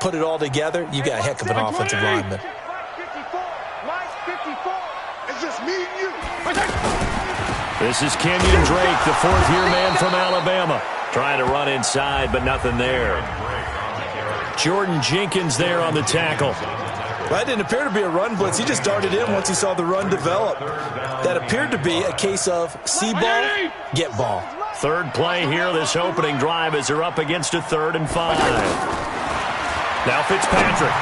put it all together, you got a heck of an offensive lineman. This is Kenyon Drake, the fourth-year man from Alabama. Trying to run inside, but nothing there. Jordan Jenkins there on the tackle. That didn't appear to be a run blitz. He just darted in once he saw the run develop. That appeared to be a case of see ball, get ball. Third play here, this opening drive, as they're up against a 3rd and 5. Now Fitzpatrick.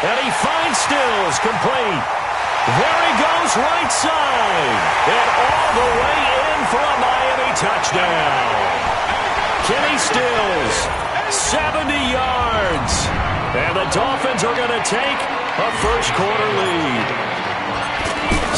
And he finds Stills, complete. There he goes, right side. And all the way in for a Miami touchdown. Kenny Stills, 70 yards. And the Dolphins are going to take a first-quarter lead.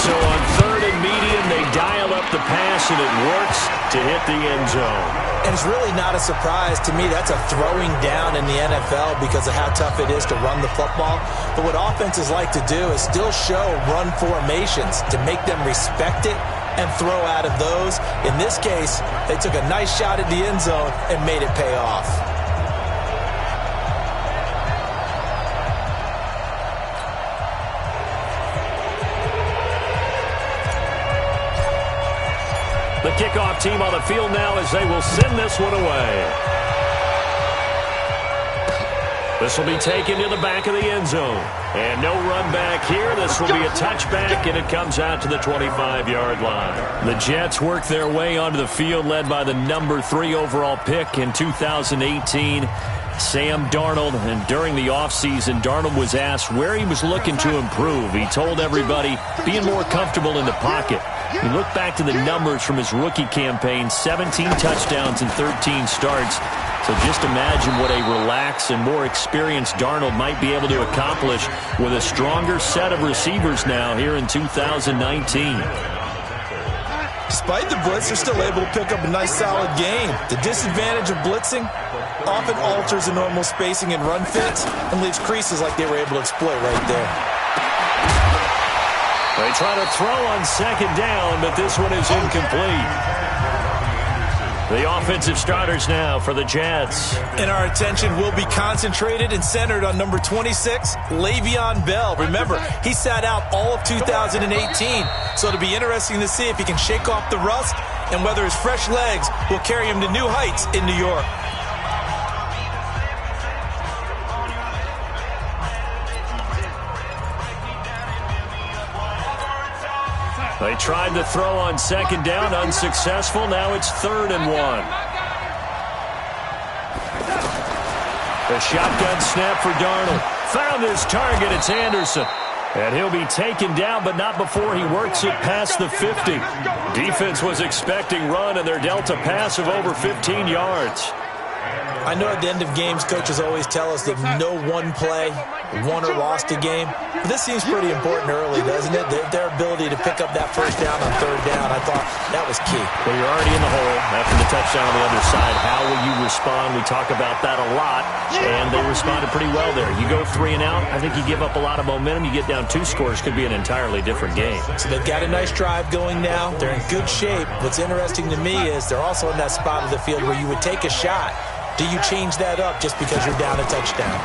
So on 3rd and medium, they dial up the pass, and it works to hit the end zone. And it's really not a surprise to me. That's a throwing down in the NFL because of how tough it is to run the football. But what offenses like to do is still show run formations to make them respect it and throw out of those. In this case, they took a nice shot at the end zone and made it pay off. The kickoff team on the field now as they will send this one away. This will be taken to the back of the end zone. And no run back here. This will be a touchback, and it comes out to the 25-yard line. The Jets work their way onto the field, led by the number 3 overall pick in 2018, Sam Darnold. And during the offseason, Darnold was asked where he was looking to improve. He told everybody being more comfortable in the pocket. You look back to the numbers from his rookie campaign, 17 touchdowns and 13 starts. So just imagine what a relaxed and more experienced Darnold might be able to accomplish with a stronger set of receivers now here in 2019. Despite the blitz, they're still able to pick up a nice solid game. The disadvantage of blitzing often alters the normal spacing and run fits and leaves creases like they were able to exploit right there. They try to throw on 2nd down, but this one is incomplete. The offensive starters now for the Jets. And our attention will be concentrated and centered on number 26, Le'Veon Bell. Remember, he sat out all of 2018, so it'll be interesting to see if he can shake off the rust and whether his fresh legs will carry him to new heights in New York. They tried to throw on 2nd down, unsuccessful. Now it's 3rd and 1. The shotgun snap for Darnold. Found his target. It's Anderson. And he'll be taken down, but not before he works it past the 50. Defense was expecting run, and they're dealt a pass of over 15 yards. I know at the end of games, coaches always tell us that no one play won or lost a game. But this seems pretty important early, doesn't it? Their ability to pick up that first down on 3rd down, I thought that was key. Well, you're already in the hole after the touchdown on the other side. How will you respond? We talk about that a lot, and they responded pretty well there. You go 3 and out, I think you give up a lot of momentum. You get down 2 scores, could be an entirely different game. So they've got a nice drive going now. They're in good shape. What's interesting to me is they're also in that spot of the field where you would take a shot. Do you change that up just because you're down a touchdown?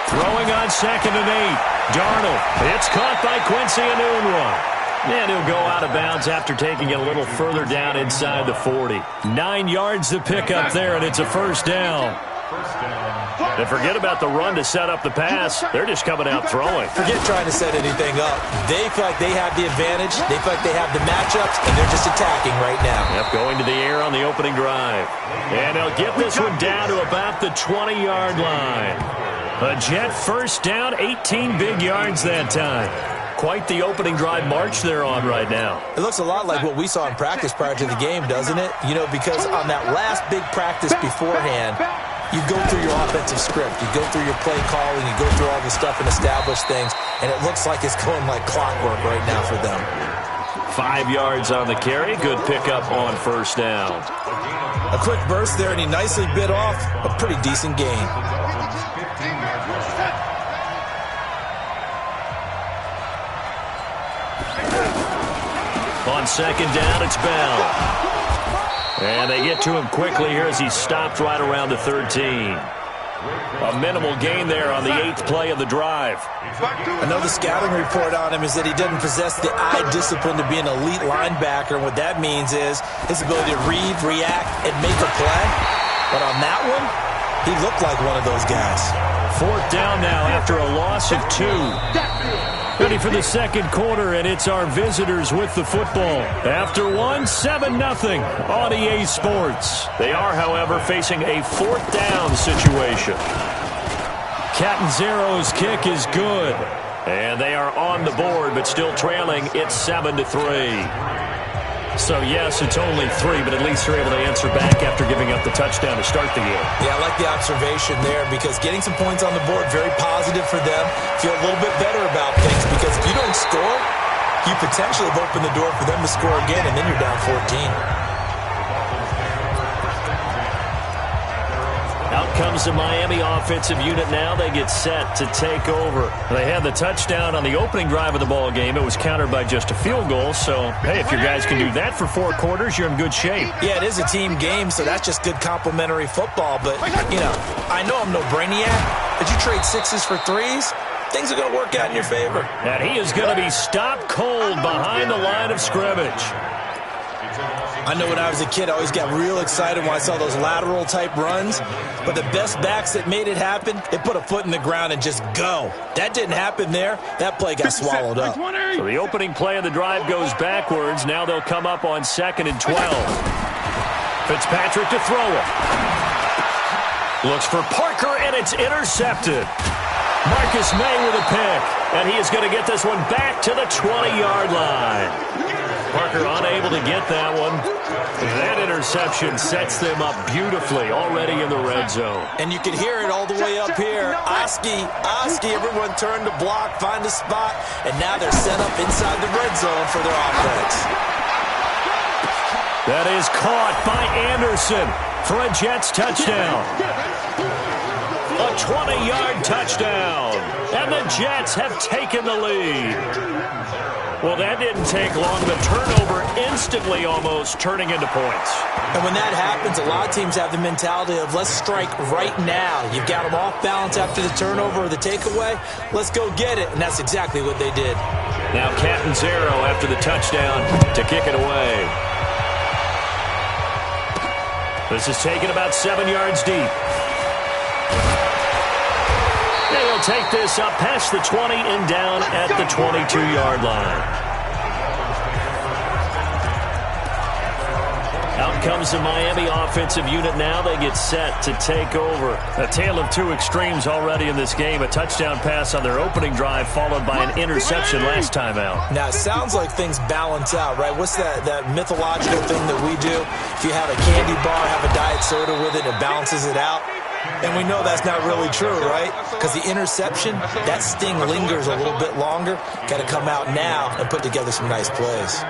Throwing on 2nd and 8. Darnold. It's caught by Quincy Enunwa. And he'll go out of bounds after taking it a little further down inside the 40. 9 yards to pick up there, and it's a first down. And forget about the run to set up the pass. They're just coming out throwing. Forget trying to set anything up. They feel like they have the advantage. They feel like they have the matchups, and they're just attacking right now. Yep, going to the air on the opening drive. And they'll get this one down to about the 20-yard line. A Jet first down, 18 big yards that time. Quite the opening drive march they're on right now. It looks a lot like what we saw in practice prior to the game, doesn't it? You know, because on that last big practice beforehand, you go through your offensive script. You go through your play calling. You go through all the stuff and establish things. And it looks like it's going like clockwork right now for them. 5 yards on the carry. Good pickup on first down. A quick burst there, and he nicely bit off a pretty decent gain. On 2nd down, it's Bell. And they get to him quickly here as he stopped right around the 13. A minimal gain there on the 8th play of the drive. I know the scouting report on him is that he doesn't possess the eye discipline to be an elite linebacker, and what that means is his ability to read, react, and make a play. But on that one, he looked like one of those guys. 4th down now after a loss of 2. Ready for the second quarter, and it's our visitors with the football. After one, 7-0 on EA Sports. They are, however, facing a 4th down situation. Catanzaro's kick is good. And they are on the board, but still trailing. It's 7-3. So, yes, it's only 3, but at least they're able to answer back after giving up the touchdown to start the game. Yeah, I like the observation there because getting some points on the board, very positive for them. Feel a little bit better about things because if you don't score, you potentially have opened the door for them to score again, and then you're down 14. Out comes the Miami offensive unit now. They get set to take over. They had the touchdown on the opening drive of the ball game. It was countered by just a field goal. So, hey, if your guys can do that for 4 quarters, you're in good shape. Yeah, it is a team game, so that's just good complimentary football. But, you know, I know I'm no brainiac, but you trade 6s for 3s, things are going to work out in your favor. And he is going to be stopped cold behind the line of scrimmage. I know when I was a kid, I always got real excited when I saw those lateral-type runs. But the best backs that made it happen, they put a foot in the ground and just go. That didn't happen there. That play got swallowed up. So the opening play of the drive goes backwards. Now they'll come up on 2nd and 12. Fitzpatrick to throw it. Looks for Parker, and it's intercepted. Marcus May with a pick. And he is going to get this one back to the 20-yard line. Parker unable to get that one. That interception sets them up beautifully already in the red zone. And you can hear it all the way up here. Oski, everyone turned to block, find a spot, and now they're set up inside the red zone for their offense. That is caught by Anderson for a Jets touchdown. A 20-yard touchdown. And the Jets have taken the lead. Well, that didn't take long. The turnover instantly almost turning into points. And when that happens, a lot of teams have the mentality of let's strike right now. You've got them off balance after the turnover or the takeaway. Let's go get it. And that's exactly what they did. Now Catanzaro after the touchdown to kick it away. This is taken about 7 yards deep. They'll take this up past the 20 and down at the 22-yard line. Out comes the Miami offensive unit now. They get set to take over. A tale of 2 extremes already in this game. A touchdown pass on their opening drive followed by an interception last time out. Now, it sounds like things balance out, right? What's that mythological thing that we do? If you have a candy bar, have a diet soda with it, it balances it out. And we know that's not really true, right? Because the interception, that sting lingers a little bit longer. Got to come out now and put together some nice plays.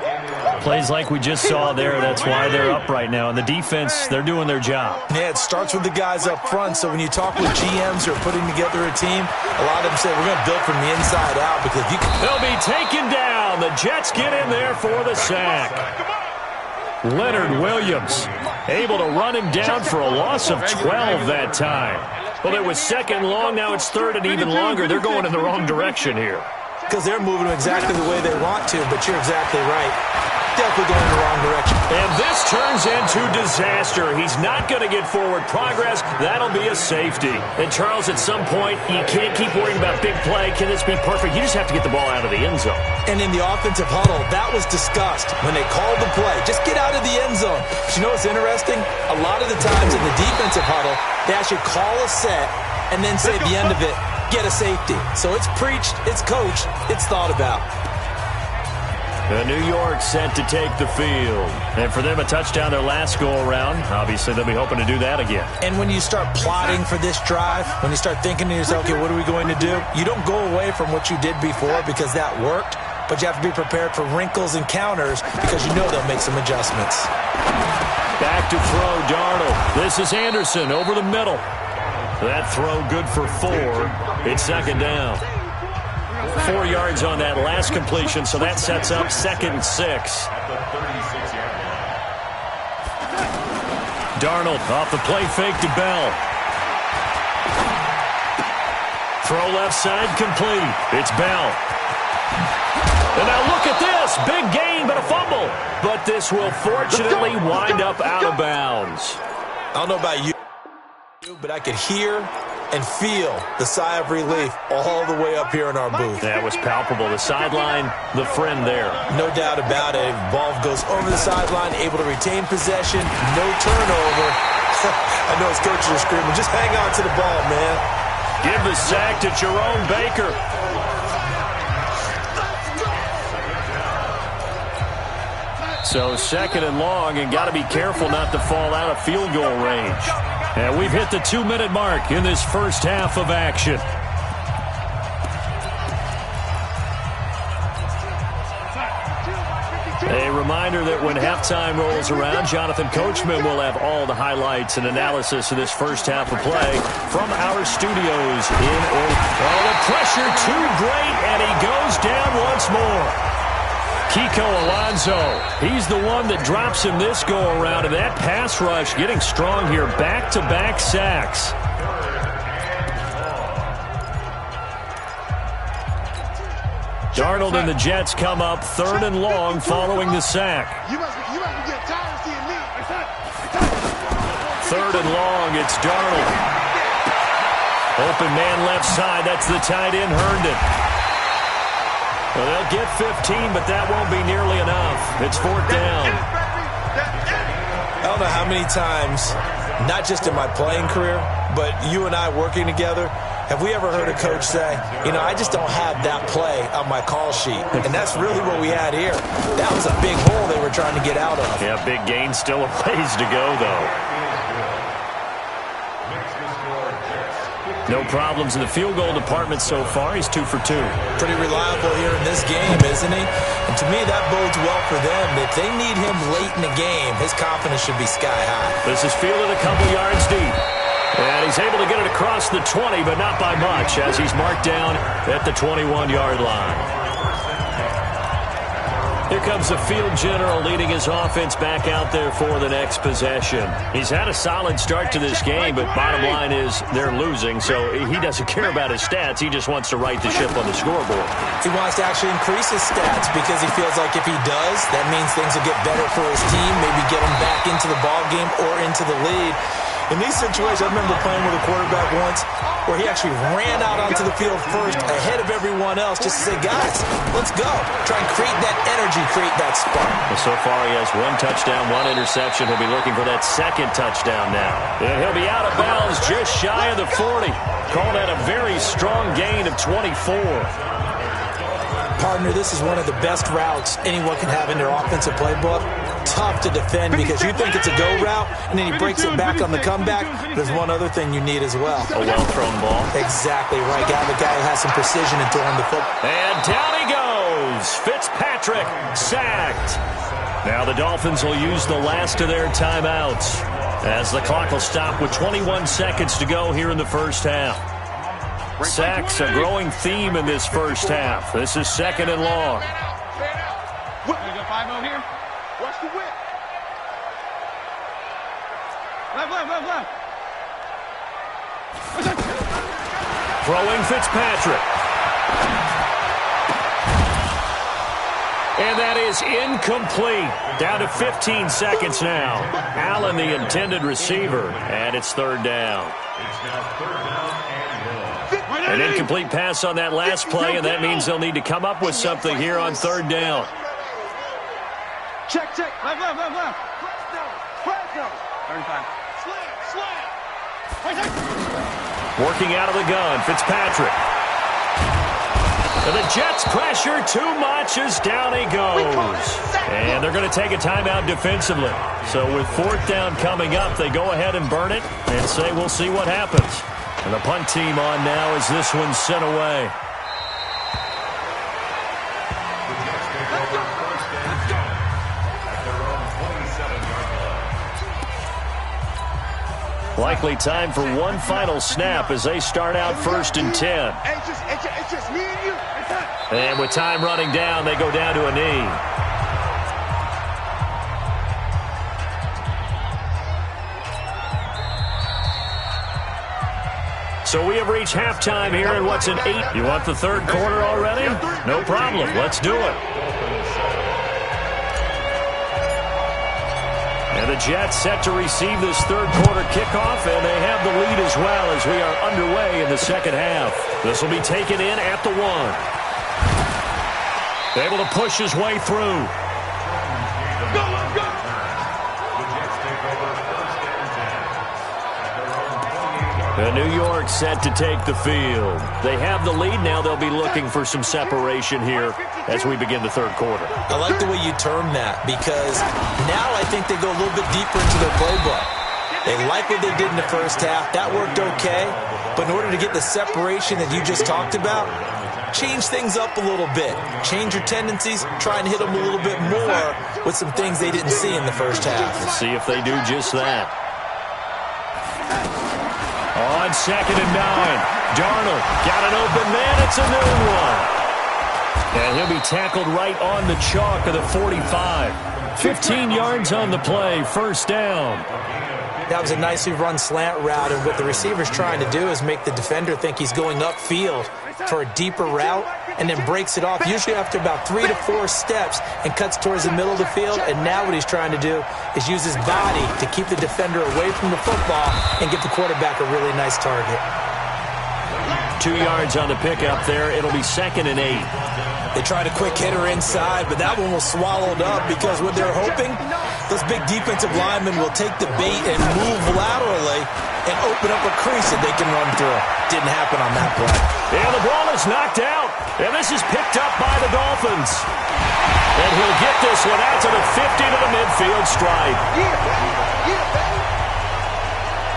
Plays like we just saw there, that's why they're up right now. And the defense, they're doing their job. Yeah, it starts with the guys up front. So when you talk with GMs who are putting together a team, a lot of them say, we're going to build from the inside out. Because if you can... They'll be taken down. The Jets get in there for the sack. Leonard Williams able to run him down for a loss of 12 that time. Well, it was 2nd long. Now it's 3rd and even longer. They're going in the wrong direction here. Because they're moving exactly the way they want to, but you're exactly right. Definitely going in the wrong direction. And this turns into disaster. He's not going to get forward progress. That'll be a safety. And, Charles, at some point, you can't keep worrying about big play. Can this be perfect? You just have to get the ball out of the end zone. And in the offensive huddle, that was discussed when they called the play. Just get out of the end zone. But you know what's interesting? A lot of the times in the defensive huddle, they actually call a set and then say at the end of it, get a safety. So it's preached, it's coached, it's thought about. New York set to take the field. And for them, a touchdown their last go-around. Obviously, they'll be hoping to do that again. And when you start plotting for this drive, when you start thinking to yourself, okay, what are we going to do? You don't go away from what you did before because that worked, but you have to be prepared for wrinkles and counters because you know they'll make some adjustments. Back to throw, Darnold. This is Anderson over the middle. That throw good for 4. It's 2nd down. 4 yards on that last completion, so that sets up 2nd and 6. Darnold off the play fake to Bell. Throw left side complete. It's Bell. And now look at this. Big gain, but a fumble. But this will fortunately wind up out of bounds. I don't know about you, but I could hear and feel the sigh of relief all the way up here in our booth. That was palpable. The sideline, the friend there. No doubt about it. Ball goes over the sideline, able to retain possession, no turnover. I know his coaches are screaming, just hang on to the ball, man. Give the sack to Jerome Baker. So second and long, and got to be careful not to fall out of field goal range. And we've hit the 2-minute mark in this first half of action. A reminder that when halftime rolls around, Jonathan Coachman will have all the highlights and analysis of this first half of play from our studios in Orlando. Oh, the pressure too great, and he goes down once more. Kiko Alonso, he's the one that drops him this go-around, and that pass rush getting strong here. Back-to-back sacks. Darnold and the Jets come up third and long following the sack. Third and long, it's Darnold. Open man left side, that's the tight end, Herndon. Well, they'll get 15, but that won't be nearly enough. It's fourth down. I don't know how many times, not just in my playing career, but you and I working together, have we ever heard a coach say, you know, I just don't have that play on my call sheet. And that's really what we had here. That was a big hole they were trying to get out of. Yeah, big gain, still a ways to go, though. No problems in the field goal department so far. He's 2 for 2. Pretty reliable here in this game, isn't he? And to me, that bodes well for them. If they need him late in the game, his confidence should be sky high. This is fielded a couple yards deep. And he's able to get it across the 20, but not by much, as he's marked down at the 21-yard line. Here comes the field general leading his offense back out there for the next possession. He's had a solid start to this game, but bottom line is they're losing, so he doesn't care about his stats. He just wants to right the ship on the scoreboard. He wants to actually increase his stats because he feels like if he does, that means things will get better for his team, maybe get him back into the ball game or into the lead. In these situations, I remember playing with a quarterback once where he actually ran out onto the field first ahead of everyone else just to say, guys, let's go. Try and create that energy, create that spark. Well, so far he has 1 touchdown, 1 interception. He'll be looking for that second touchdown now. And he'll be out of bounds just shy of the 40. Call that a very strong gain of 24. Partner, this is one of the best routes anyone can have in their offensive playbook. Tough to defend because you think it's a go route, and then he breaks it back on the comeback. There's one other thing you need as well. A well-thrown ball. Exactly right. Got the guy who has some precision in throwing the football. And down he goes. Fitzpatrick sacked. Now the Dolphins will use the last of their timeouts as the clock will stop with 21 seconds to go here in the first half. Sacks, a growing theme in this first half. This is second and long. Here. Watch the whip. Left. Throwing Fitzpatrick. And that is incomplete. Down to 15 seconds now. Allen, the intended receiver, and it's third down. An incomplete pass on that last play, and that means they'll need to come up with something here on third down. Check. Left. Flag down. 35. Slam. Working out of the gun, Fitzpatrick. And the Jets pressure too much as down he goes. And they're going to take a timeout defensively. So with fourth down coming up, they go ahead and burn it and say we'll see what happens. And the punt team on now as this one's sent away. Likely time for one final snap as they start out first and 10. It's just me and you. And with time running down, they go down to a knee. So we have reached halftime here in what's an 8. You want the third quarter already? No problem. Let's do it. And the Jets set to receive this third quarter kickoff, and they have the lead as well as we are underway in the second half. This will be taken in at the 1. Able to push his way through. And New York set to take the field. They have the lead. Now they'll be looking for some separation here as we begin the third quarter. I like the way you term that, because now I think they go a little bit deeper into their playbook. They like what they did in the first half. That worked okay. But in order to get the separation that you just talked about, change things up a little bit. Change your tendencies. Try and hit them a little bit more with some things they didn't see in the first half. Let's see if they do just that. On 2nd and 9, Darnold got an open man. It's a new one. And he'll be tackled right on the chalk of the 45. 15 yards on the play, first down. That was a nicely run slant route, and what the receiver's trying to do is make the defender think he's going upfield for a deeper route, and then breaks it off, usually after about 3 to 4 steps, and cuts towards the middle of the field. And now what he's trying to do is use his body to keep the defender away from the football and give the quarterback a really nice target. 2 yards on the pickup there. It'll be 2nd and 8. They tried a quick hitter inside, but that one was swallowed up because what they're hoping, those big defensive linemen will take the bait and move laterally and open up a crease that they can run through. Didn't happen on that play. And the ball is knocked out. And this is picked up by the Dolphins. And he'll get this one out to the 50 to the midfield stripe.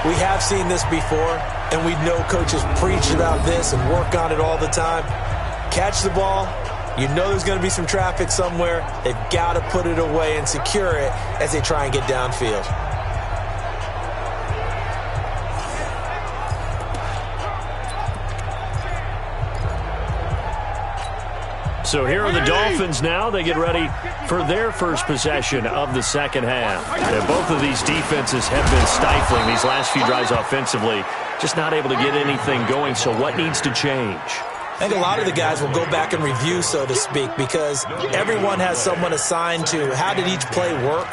We have seen this before, and we know coaches preach about this and work on it all the time. Catch the ball. You know there's going to be some traffic somewhere. They've got to put it away and secure it as they try and get downfield. So here are the Dolphins now. They get ready for their first possession of the second half. And both of these defenses have been stifling these last few drives offensively. Just not able to get anything going. So what needs to change? I think a lot of the guys will go back and review, so to speak, because everyone has someone assigned to how did each play work.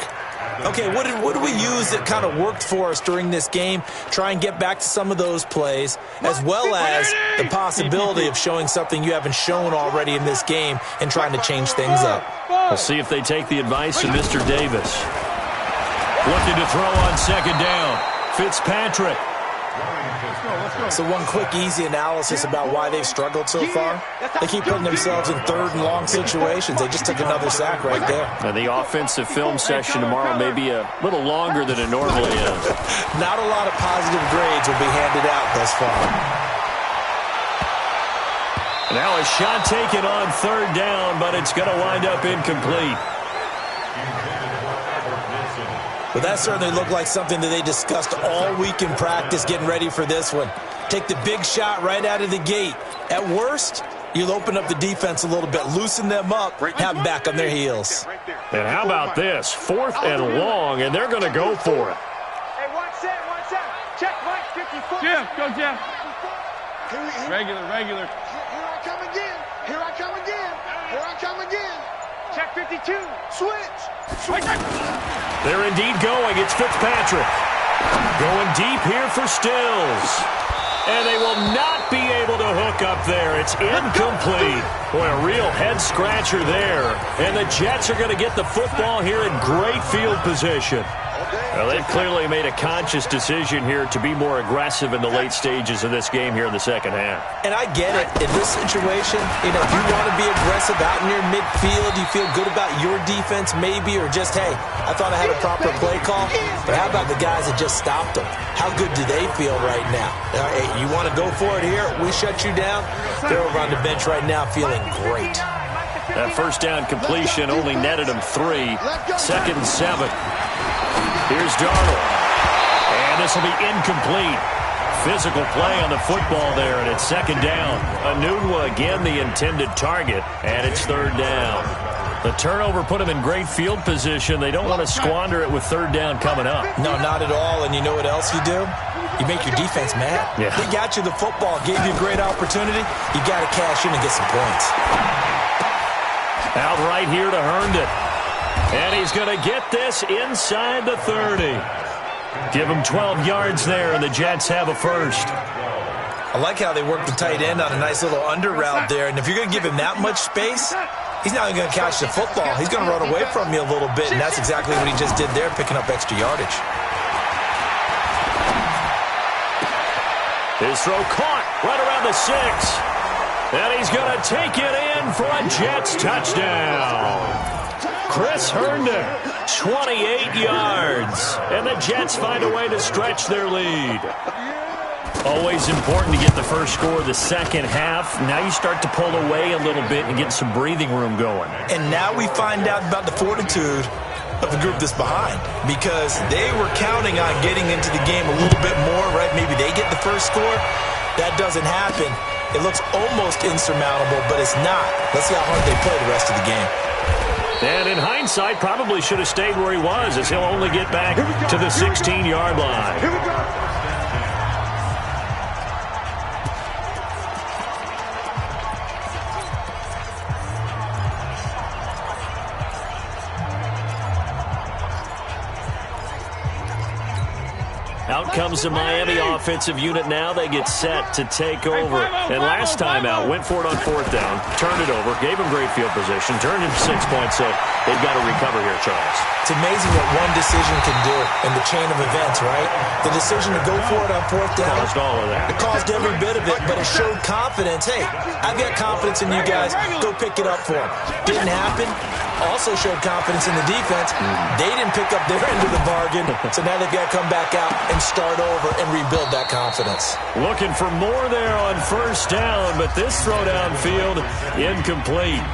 Okay, what did we use that kind of worked for us during this game? Try and get back to some of those plays, as well as the possibility of showing something you haven't shown already in this game and trying to change things up. We'll see if they take the advice of Mr. Davis. Looking to throw on 2nd down. Fitzpatrick. So one quick, easy analysis about why they've struggled so far. They keep putting themselves in 3rd and long situations. They just took another sack right there. And the offensive film session tomorrow may be a little longer than it normally is. Not a lot of positive grades will be handed out thus far. Now a shot taken on 3rd down, but it's going to wind up incomplete. But that certainly looked like something that they discussed all week in practice getting ready for this one. Take the big shot right out of the gate. At worst, you'll open up the defense a little bit, loosen them up, have them back on their heels. And how about this? 4th and long, and they're going to go for it. Hey, watch that. Check Mike, 54. Jim, go Jim. Regular. Here I come again. Here I come again. Check 52. Switch. They're indeed going. It's Fitzpatrick. Going deep here for Stills. And they will not be able to hook up there. It's incomplete. Boy, a real head-scratcher there. And the Jets are going to get the football here in great field position. Well, they've clearly made a conscious decision here to be more aggressive in the late stages of this game here in the second half. And I get it. In this situation, if you want to be aggressive out near midfield, you feel good about your defense maybe, or just, hey, I thought I had a proper play call. But how about the guys that just stopped them? How good do they feel right now? Hey, you want to go for it here? We shut you down? They're over on the bench right now feeling great. That first down completion only netted them 3. 2nd and 7. Here's Darnold. And this will be incomplete. Physical play on the football there, and it's 2nd down. Anunwa again the intended target, and it's 3rd down. The turnover put them in great field position. They don't want to squander it with 3rd down coming up. No, not at all. And you know what else you do? you make your defense mad. Yeah. They got you the football, gave you a great opportunity. You got to cash in and get some points. Out right here to Herndon. And he's going to get this inside the 30. Give him 12 yards there, and the Jets have a first. I like how they work the tight end on a nice little under route there. And if you're going to give him that much space, he's not even going to catch the football. He's going to run away from you a little bit, and that's exactly what he just did there, picking up extra yardage. His throw caught right around the 6. And he's going to take it in for a Jets touchdown. Chris Herndon, 28 yards. And the Jets find a way to stretch their lead. Always important to get the first score of the second half. Now you start to pull away a little bit and get some breathing room going. And now we find out about the fortitude of the group that's behind, because they were counting on getting into the game a little bit more, right? Maybe they get the first score. That doesn't happen. It looks almost insurmountable, but it's not. Let's see how hard they play the rest of the game. And in hindsight, probably should have stayed where he was, as he'll only get back to the 16-yard line. Here we go. Out comes the Miami offensive unit now. They get set to take over. And last time out, went for it on fourth down, turned it over, gave him great field position, turned into 6 points, so they've got to recover here, Charles. It's amazing what one decision can do in the chain of events, right? The decision to go for it on fourth down. Caused all of that. It caused every bit of it, but it showed confidence. Hey, I've got confidence in you guys. Go pick it up for them. Didn't happen. Also showed confidence in the defense. They didn't pick up their end of the bargain, so now they've got to come back out and start over and rebuild that confidence. Looking for more there on first down, but this throw downfield incomplete.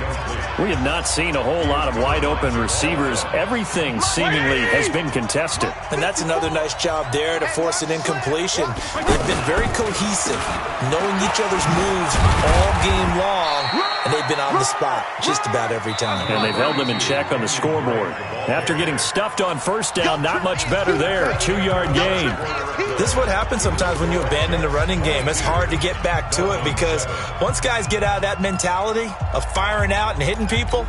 We have not seen a whole lot of wide-open receivers. Everything seemingly has been contested. And that's another nice job there to force an incompletion. They've been very cohesive, knowing each other's moves all game long, and they've been on the spot just about every time. And they've held them in check on the scoreboard. After getting stuffed on first down, not much better there. 2-yard gain. This is what happens sometimes when you abandon the running game. It's hard to get back to it because once guys get out of that mentality of firing out and hitting people,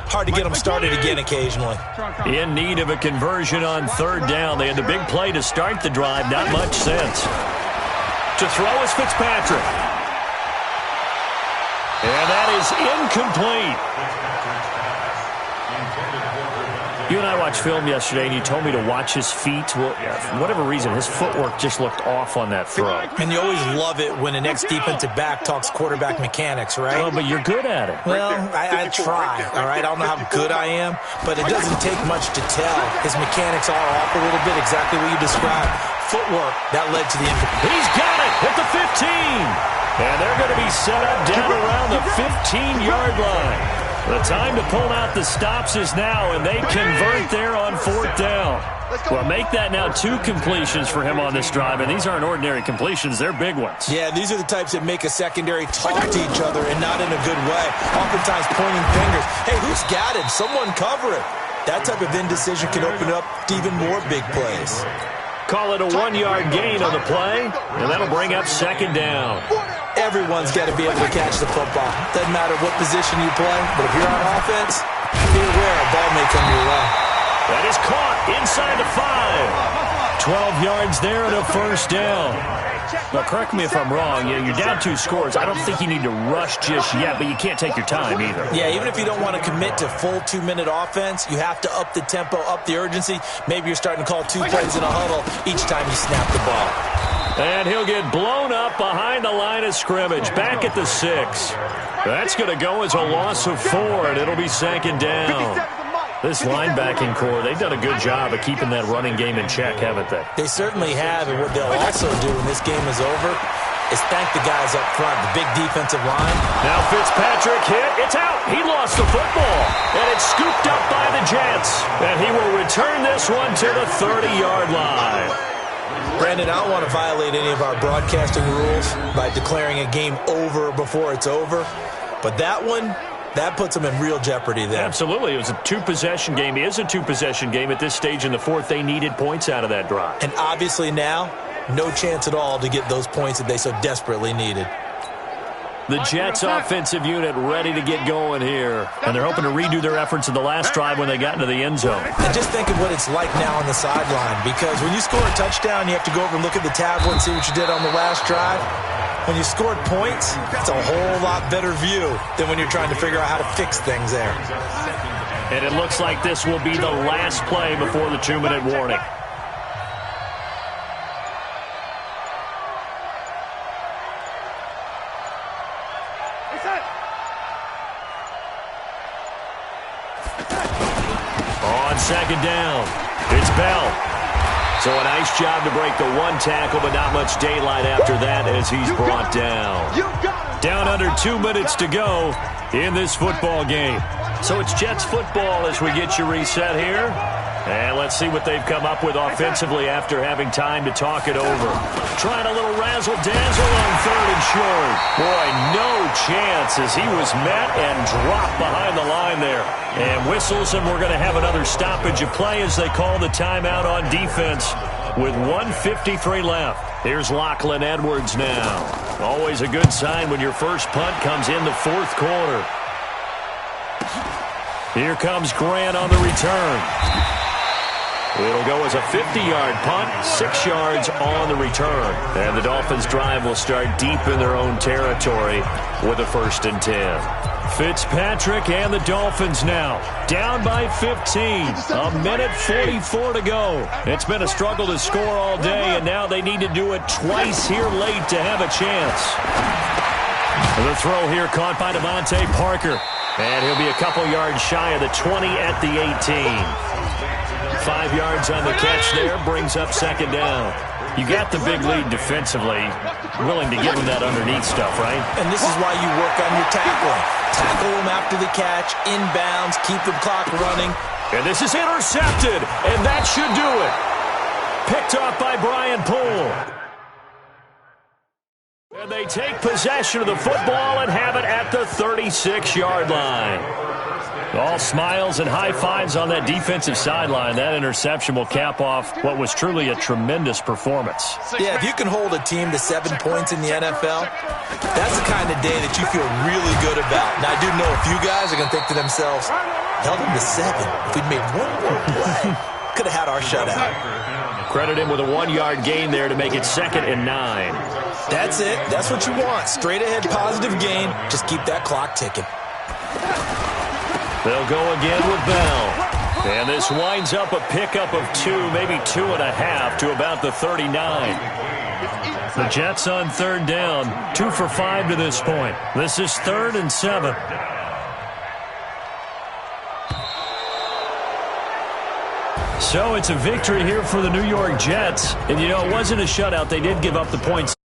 hard to get them started again occasionally. In need of a conversion on third down. They had the big play to start the drive. Not much sense. To throw is Fitzpatrick. And that is incomplete. You and I watched film yesterday, and you told me to watch his feet. Well, for whatever reason, his footwork just looked off on that throw. And you always love it when an ex-defensive back talks quarterback mechanics, right? Well, but you're good at it. Well, I try, all right? I don't know how good I am, but it doesn't take much to tell. His mechanics are off a little bit, exactly what you described. Footwork, that led to the incomplete. He's got it at the 15. And they're going to be set up down around the 15-yard line. The time to pull out the stops is now, and they convert there on fourth down. Well, make that now 2 completions for him on this drive, and these aren't ordinary completions. They're big ones. Yeah, these are the types that make a secondary talk to each other, and not in a good way. Oftentimes pointing fingers. Hey, who's got him? Someone cover it. That type of indecision can open up to even more big plays. Call it a 1-yard gain on the play, and that'll bring up second down. Everyone's got to be able to catch the football. Doesn't matter what position you play, but if you're on offense, be aware a ball may come your way. That is caught inside the 5. 12 yards there and a first down. Now, correct me if I'm wrong. Yeah, you're down 2 scores. I don't think you need to rush just yet, but you can't take your time either. Yeah, even if you don't want to commit to full 2-minute offense, you have to up the tempo, up the urgency. Maybe you're starting to call 2 plays in a huddle each time you snap the ball. And he'll get blown up behind the line of scrimmage, back at the 6. That's going to go as a loss of 4, and it'll be second down. This linebacking core, they've done a good job of keeping that running game in check, haven't they? They certainly have, and what they'll also do when this game is over is thank the guys up front, the big defensive line. Now Fitzpatrick hit. It's out. He lost the football, and it's scooped up by the Jets. And he will return this one to the 30-yard line. Brandon, I don't want to violate any of our broadcasting rules by declaring a game over before it's over, but that one, that puts them in real jeopardy there. Absolutely. It was a 2-possession game. It is a 2-possession game at this stage in the fourth. They needed points out of that drive. And obviously now, no chance at all to get those points that they so desperately needed. The Jets offensive unit ready to get going here. And they're hoping to redo their efforts in the last drive when they got into the end zone. And just think of what it's like now on the sideline, because when you score a touchdown, you have to go over and look at the tablet and see what you did on the last drive. When you scored points, it's a whole lot better view than when you're trying to figure out how to fix things there. And it looks like this will be the last play before the 2-minute warning. On second down, it's Bell. So a nice job to break the one tackle, but not much daylight after that as he's brought down. Down under 2 minutes to go in this football game. So it's Jets football as we get you reset here. And let's see what they've come up with offensively after having time to talk it over. Trying a little razzle-dazzle on 3rd and short. Boy, no chance as he was met and dropped behind the line there. And whistles, and we're going to have another stoppage of play as they call the timeout on defense with 1:53 left. Here's Lachlan Edwards now. Always a good sign when your first punt comes in the 4th quarter. Here comes Grant on the return. It'll go as a 50-yard punt, 6 yards on the return. And the Dolphins' drive will start deep in their own territory with a 1st and 10. Fitzpatrick and the Dolphins now down by 15. A minute 44 to go. It's been a struggle to score all day, and now they need to do it twice here late to have a chance. The throw here caught by Devontae Parker. And he'll be a couple yards shy of the 20 at the 18. 5 yards on the catch there, brings up 2nd down. You got the big lead defensively, willing to give them that underneath stuff, right? And this is why you work on your tackling. Tackle them after the catch, inbounds, keep the clock running. And this is intercepted, and that should do it. Picked off by Brian Poole. And they take possession of the football and have it at the 36-yard line. All smiles and high fives on that defensive sideline. That interception will cap off what was truly a tremendous performance. Yeah, if you can hold a team to 7 points in the NFL, that's the kind of day that you feel really good about. Now, I do know a few guys are going to think to themselves, held them to 7. If we'd made one more play, could have had our shutout. Credit him with a 1-yard gain there to make it 2nd and 9. That's it. That's what you want. Straight ahead positive gain. Just keep that clock ticking. They'll go again with Bell. And this winds up a pickup of 2, maybe 2.5 to about the 39. The Jets on 3rd down, 2 for 5 to this point. This is 3rd and 7. So it's a victory here for the New York Jets. And, you know, it wasn't a shutout. They did give up the points.